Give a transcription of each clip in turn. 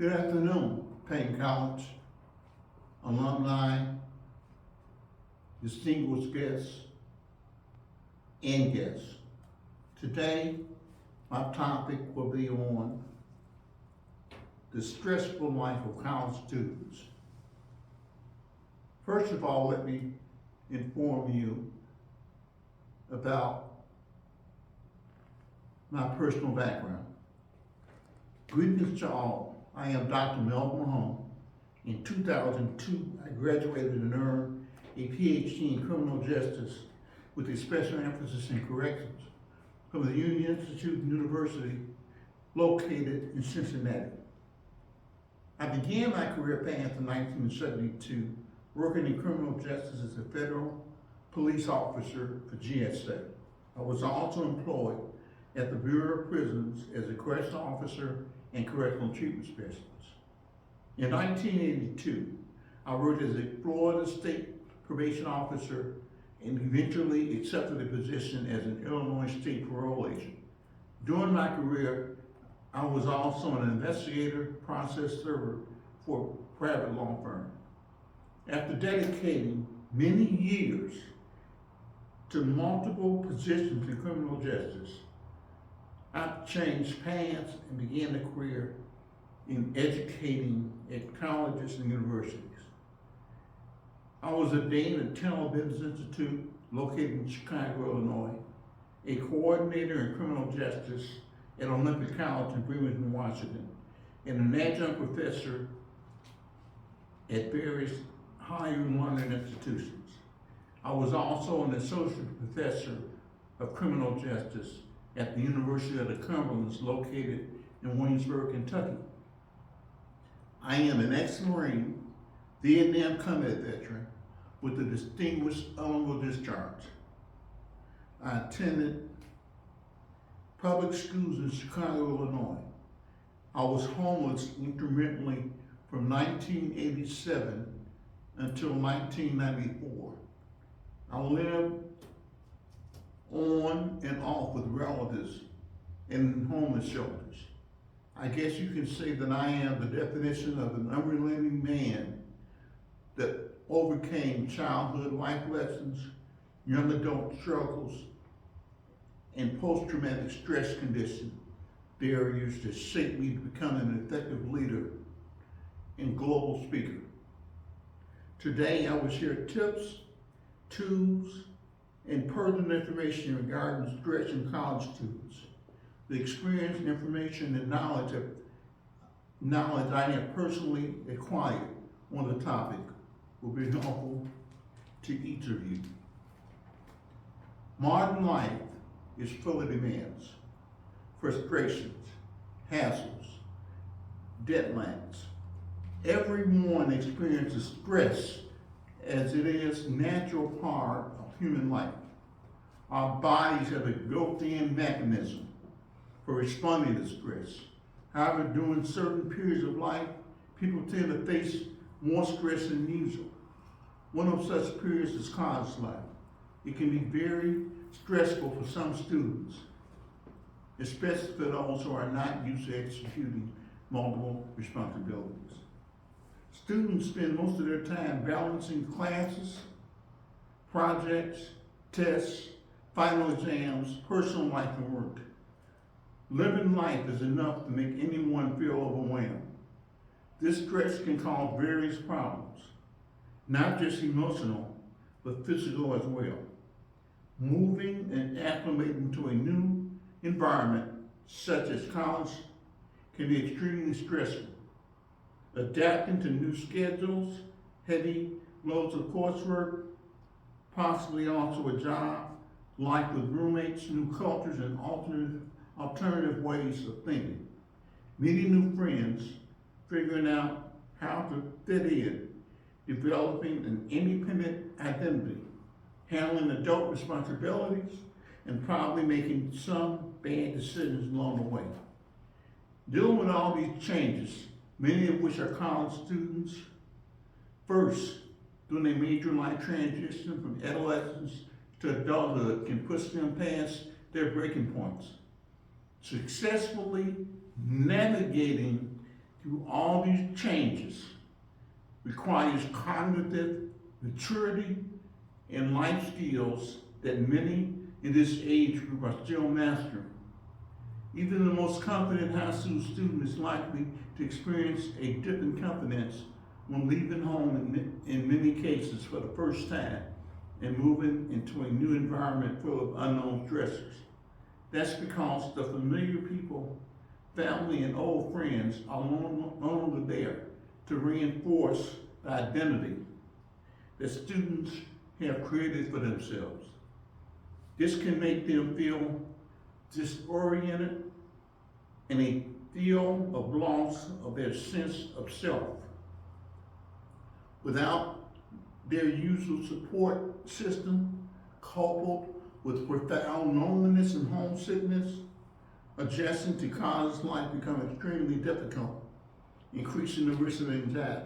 Good afternoon, Payne College, alumni, distinguished guests, and guests. Today, my topic will be on the stressful life of college students. First of all, let me inform you about my personal background. Greetings to all. I am Dr. Melvin Mahone. In 2002, I graduated and earned a PhD in criminal justice with a special emphasis in corrections from the Union Institute University located in Cincinnati. I began my career path in 1972 working in criminal justice as a federal police officer for GSA. I was also employed at the Bureau of Prisons as a correctional officer and correctional treatment specialist. In 1982, I worked as a Florida State probation officer and eventually accepted a position as an Illinois State parole agent. During my career, I was also an investigator, process server for a private law firm. After dedicating many years to multiple positions in criminal justice, I changed paths and began a career in educating at colleges and universities. I was a dean at Temple Business Institute located in Chicago, Illinois, a coordinator in criminal justice at Olympic College in Bremerton, Washington, and an adjunct professor at various higher learning institutions. I was also an associate professor of criminal justice at the University of the Cumberlands located in Williamsburg, Kentucky. I am an ex-Marine, Vietnam combat veteran with a distinguished honorable discharge. I attended public schools in Chicago, Illinois. I was homeless intermittently from 1987 until 1994. I lived on and off with relatives in homeless shelters. I guess you can say that I am the definition of an unrelenting man that overcame childhood life lessons, young adult struggles, and post-traumatic stress condition barriers that shaped me to become an effective leader and global speaker. Today, I will share tips, tools, and pertinent information regarding stress in college students. The experience, information, and knowledge I have personally acquired on the topic will be helpful to each of you. Modern life is full of demands, frustrations, hassles, deadlines. Everyone experiences stress as it is a natural part of human life. Our bodies have a built-in mechanism for responding to stress. However, during certain periods of life, people tend to face more stress than usual. One of such periods is college life. It can be very stressful for some students, especially for those who are not used to executing multiple responsibilities. Students spend most of their time balancing classes, projects, tests, final exams, personal life, and work. Living life is enough to make anyone feel overwhelmed. This stress can cause various problems, not just emotional, but physical as well. Moving and acclimating to a new environment, such as college, can be extremely stressful. Adapting to new schedules, heavy loads of coursework, possibly also a job, life with roommates, new cultures, and alternative ways of thinking. Meeting new friends, figuring out how to fit in, developing an independent identity, handling adult responsibilities, and probably making some bad decisions along the way. Dealing with all these changes, many of which are college students, first, doing a major life transition from adolescence to adulthood can push them past their breaking points. Successfully navigating through all these changes requires cognitive maturity and life skills that many in this age group are still mastering. Even the most confident high school student is likely to experience a dip in confidence when leaving home in many cases for the first time and moving into a new environment full of unknown stressors. That's because the familiar people, family, and old friends are no longer there to reinforce the identity that students have created for themselves. This can make them feel disoriented and a feel of loss of their sense of self. Without their usual support system, coupled with profound loneliness and homesickness, adjusting to college life becomes extremely difficult, increasing the risk of anxiety.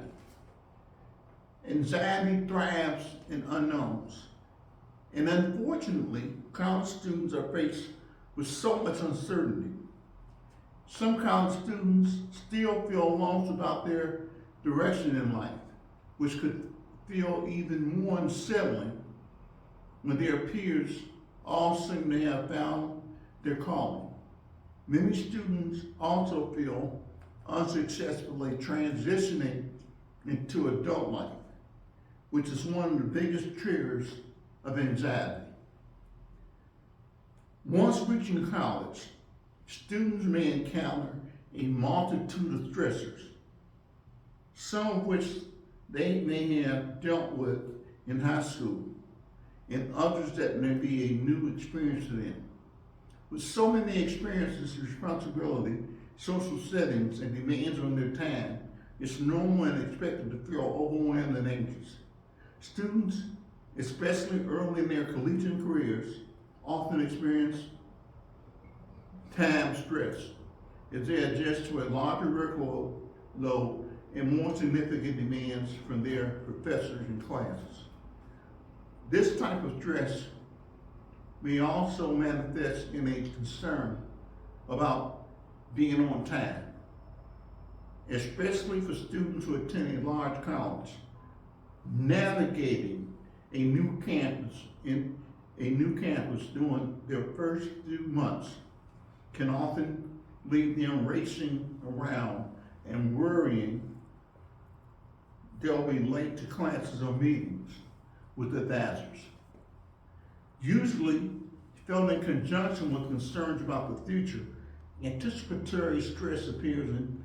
Anxiety thrives in unknowns. And unfortunately, college students are faced with so much uncertainty. Some college students still feel lost about their direction in life, which could feel even more unsettling when their peers all seem to have found their calling. Many students also feel unsuccessfully transitioning into adult life, which is one of the biggest triggers of anxiety. Once reaching college, students may encounter a multitude of stressors, some of which they may have dealt with in high school, and others that may be a new experience to them. With so many experiences, responsibility, social settings, and demands on their time, it's normal and expected to feel overwhelmed and anxious. Students, especially early in their collegiate careers, often experience time stress as they adjust to a larger workload and more significant demands from their professors and classes. This type of stress may also manifest in a concern about being on time, especially for students who attend a large college. Navigating a new campus during their first few months can often leave them racing around and worrying they'll be late to classes or meetings with advisors. Usually, felt in conjunction with concerns about the future, anticipatory stress appears in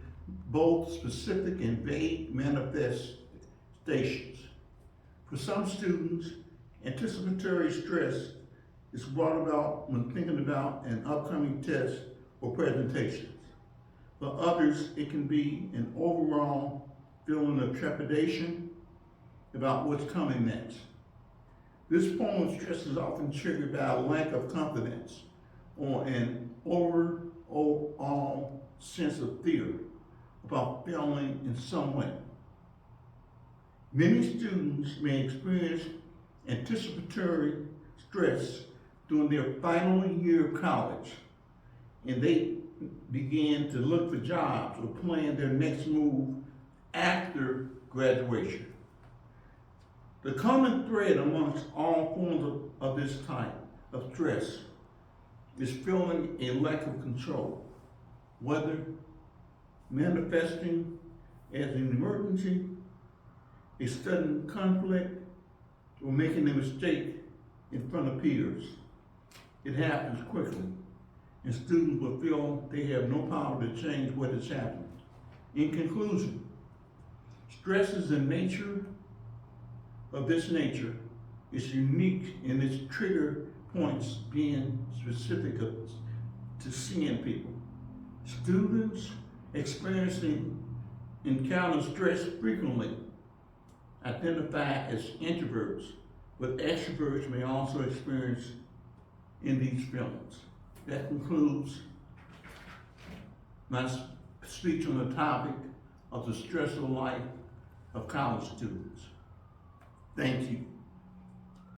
both specific and vague manifestations. For some students, anticipatory stress is brought about when thinking about an upcoming test or presentations. For others, it can be an overall feeling of trepidation about what's coming next. This form of stress is often triggered by a lack of confidence or an overall sense of fear about failing in some way. Many students may experience anticipatory stress during their final year of college, and they begin to look for jobs or plan their next move after graduation. The common thread amongst all forms of this type of stress is feeling a lack of control, whether manifesting as an emergency, a sudden conflict, or making a mistake in front of peers. It happens quickly, and students will feel they have no power to change what is happening. In conclusion, stress is the nature of this nature is unique in its trigger points being specific to seeing people. Students experiencing encounter stress frequently identify as introverts, but extroverts may also experience in these feelings. That concludes my speech on the topic of the stressful life of college students. Thank you.